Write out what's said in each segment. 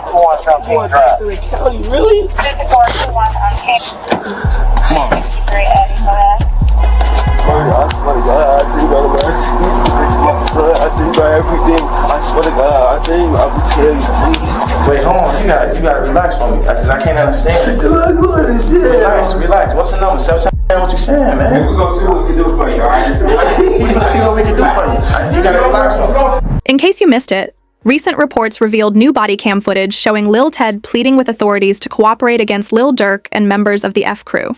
2421 Drive. To the county, really? 5421 on King. Come on. 53 Eddie, go ahead. I swear to God, I think I think about everything. I swear to God, I think I would tell you, please. Wait, hold on. You gotta relax for me, because I can't understand. Relax. What's the number? 777. What you saying, man? We're gonna see what we can do for you, alright? We're gonna see what we can do for you. You gotta relax for me. In case you missed it, recent reports revealed new body cam footage showing Lil Ted pleading with authorities to cooperate against Lil Durk and members of the F Crew.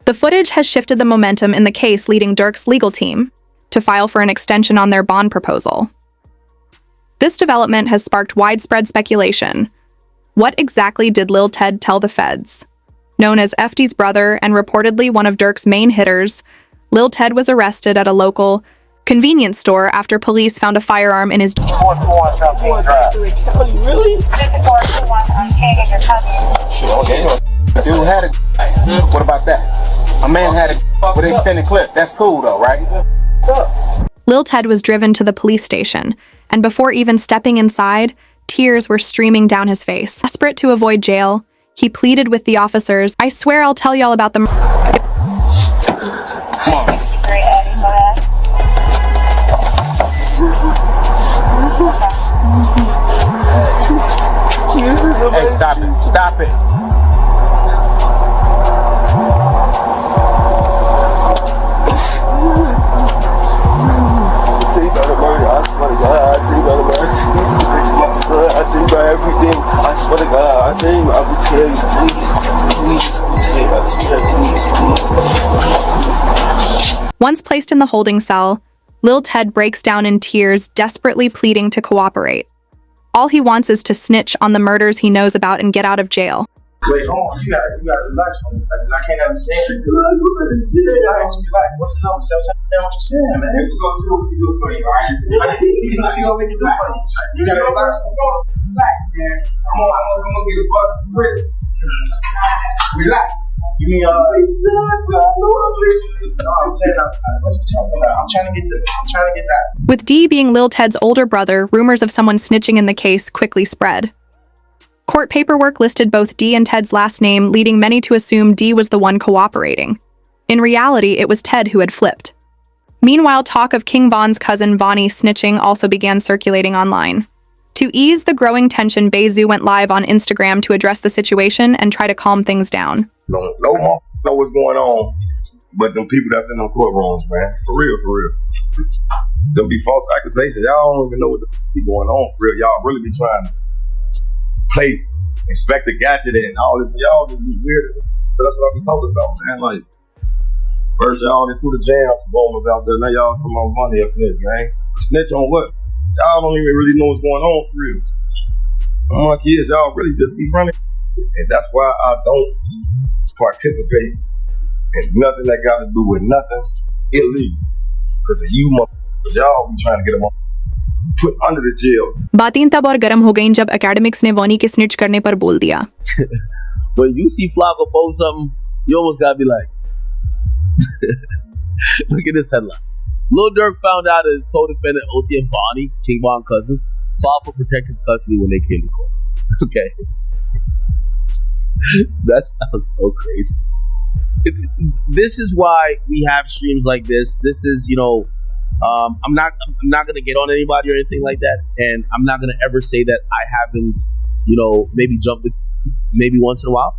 The footage has shifted the momentum in the case, leading Durk's legal team to file for an extension on their bond proposal. This development has sparked widespread speculation. What exactly did Lil Ted tell the feds? Known as FD's brother and reportedly one of Durk's main hitters, Lil Ted was arrested at a local convenience store after police found a firearm in his. 2421 Drive. To the county, really? 5421 on King and your cousin. Sure, okay. Dude had a. What about that? A man had a with an extended clip. That's cool though, right? Lil Ted was driven to the police station, and before even stepping inside, tears were streaming down his face. Desperate to avoid jail, he pleaded with the officers, "I swear I'll tell y'all about the Come on. 53 Eddie, go ahead. Hey, stop it. Stop it. I think about everything. I swear to God, I think I would tell you, please. Once placed in the holding cell, Lil Ted breaks down in tears, desperately pleading to cooperate. All he wants is to snitch on the murders he knows about and get out of jail. Wait, hold on. You gotta relax for me, because I can't understand. Relax. What's the number? 777. What you saying, man? We're gonna see what we can do for you, alright? We're gonna see what we can do for you. You gotta relax. Relax, man. I'm gonna get a bus quick. Relax. Give me no, I'm saying what you talking about? I'm trying to get that. With D being Lil Ted's older brother, rumors of someone snitching in the case quickly spread. Court paperwork listed both D and Ted's last name, leading many to assume D was the one cooperating. In reality, it was Ted who had flipped. Meanwhile, talk of King Von's cousin Vonnie snitching also began circulating online. To ease the growing tension, Bezu went live on Instagram to address the situation and try to calm things down. No more know what's going on, but them people that's in them courtrooms, man. For real. Them be false accusations. Y'all don't even know what the be going on for real. Y'all really be trying to play Inspector Gadget and all this. Y'all just be weird. But that's what I be talking about, man. Like, first y'all they put the jam bombers out there. Now y'all talking about money or snitch, man. Snitch on what? Y'all don't even really know what's going on for real. My kids, y'all really just be running. And that's why I don't participate in nothing that got to do with nothing illegal. Because of you motherfuckers, y'all be trying to get them put under the jail. बातें तब और गर्म हो गईं जब academics ने वॉनी के snitch करने पर बोल दिया. When you see Flacco post something, you almost gotta be like, look at this headline. Lil Durk found out his co-defendant OTM Vonnie, King Von cousin, filed for protective custody when they came to court. Okay. That sounds so crazy. This is why we have streams like this. This is, I'm not gonna get on anybody or anything like that, and I'm not gonna ever say that I haven't, maybe jumped maybe once in a while,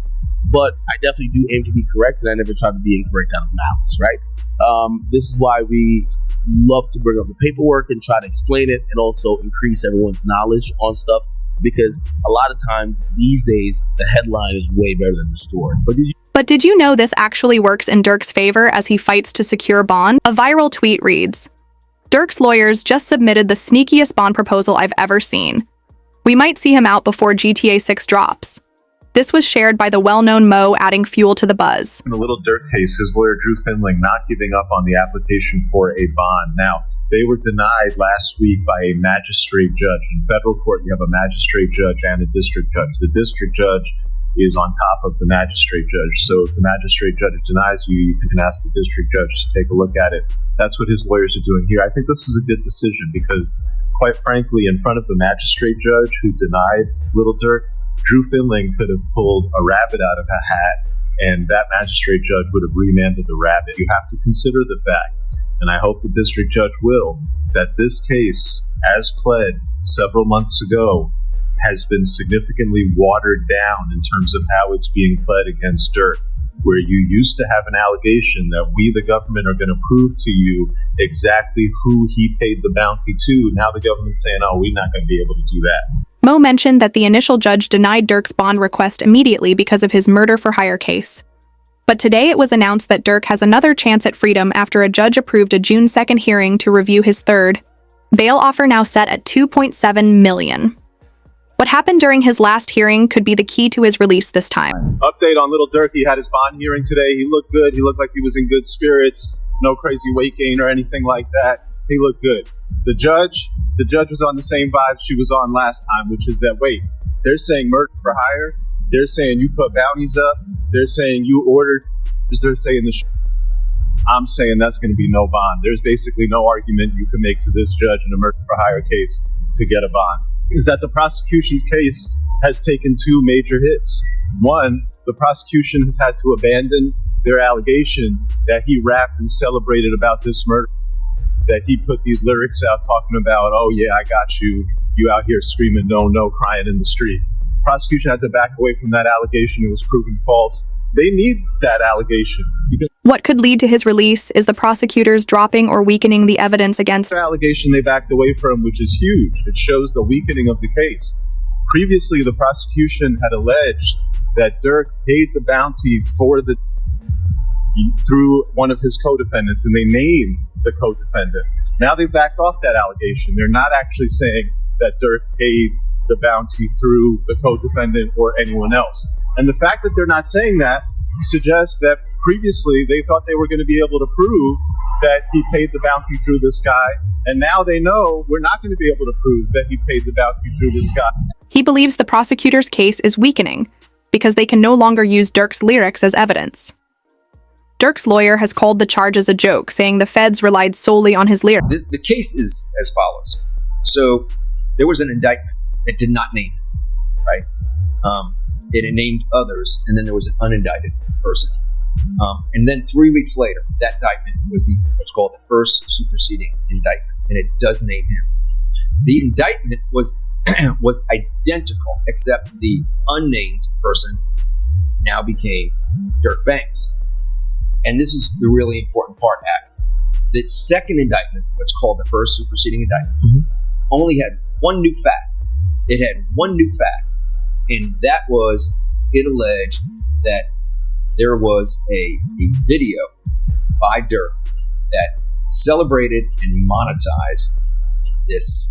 but I definitely do aim to be correct, and I never try to be incorrect out of malice, right? This is why we love to bring up the paperwork and try to explain it, and also increase everyone's knowledge on stuff, because a lot of times these days the headline is way better than the story. But did you know this actually works in Durk's favor as he fights to secure bond? A viral tweet reads, "Durk's lawyers just submitted the sneakiest bond proposal I've ever seen. We might see him out before GTA 6 drops." This was shared by the well-known Mo, adding fuel to the buzz. In the Lil Durk case, his lawyer Drew Finling not giving up on the application for a bond. Now, they were denied last week by a magistrate judge. In federal court, you have a magistrate judge and a district judge. The district judge is on top of the magistrate judge. So if the magistrate judge denies you, you can ask the district judge to take a look at it. That's what his lawyers are doing here. I think this is a good decision because quite frankly, in front of the magistrate judge who denied Lil Durk, Drew Finling could have pulled a rabbit out of a hat, and that magistrate judge would have remanded the rabbit. You have to consider the fact, and I hope the district judge will, that this case, as pled several months ago, has been significantly watered down in terms of how it's being pled against Durk, where you used to have an allegation that we, the government, are going to prove to you exactly who he paid the bounty to. Now the government's saying, oh, we're not going to be able to do that. Mo mentioned that the initial judge denied Durk's bond request immediately because of his murder-for-hire case. But today it was announced that Durk has another chance at freedom after a judge approved a June 2nd hearing to review his third bail offer, now set at $2.7 million. What happened during his last hearing could be the key to his release this time. Update on Lil Durk. He had his bond hearing today. He looked good. He looked like he was in good spirits. No crazy weight gain or anything like that. He looked good. The judge was on the same vibe she was on last time, which is that, wait, they're saying murder for hire. They're saying you put bounties up. They're saying you ordered. They're saying the I'm saying that's going to be no bond. There's basically no argument you can make to this judge in a murder for hire case to get a bond. Is that the prosecution's case has taken two major hits. One, the prosecution has had to abandon their allegation that he rapped and celebrated about this murder, that he put these lyrics out talking about, oh yeah, I got you, you out here screaming no, no, crying in the street. Prosecution had to back away from that allegation. It was proven false. They need that allegation. Because what could lead to his release is the prosecutors dropping or weakening the evidence against the allegation they backed away from, which is huge. It shows the weakening of the case. Previously, the prosecution had alleged that Durk paid the bounty for through one of his co-defendants, and they named the co-defendant. Now they've backed off that allegation. They're not actually saying that Durk paid the bounty through the co-defendant or anyone else. And the fact that they're not saying that suggests that previously they thought they were going to be able to prove that he paid the bounty through this guy, and now they know we're not going to be able to prove that he paid the bounty through this guy. He believes the prosecutor's case is weakening because they can no longer use Durk's lyrics as evidence. Durk's lawyer has called the charges a joke, saying the feds relied solely on his lyrics. The case is as follows. So there was an indictment that did not name him, right? It named others, and then there was an unindicted person. And then 3 weeks later, that indictment was what's called the first superseding indictment, and it does name him. The indictment was identical, except the unnamed person now became Durk Banks. And this is the really important part, the second indictment, what's called the first superseding indictment, only had one new fact. It had one new fact, and that was it alleged that there was a video by Durk that celebrated and monetized this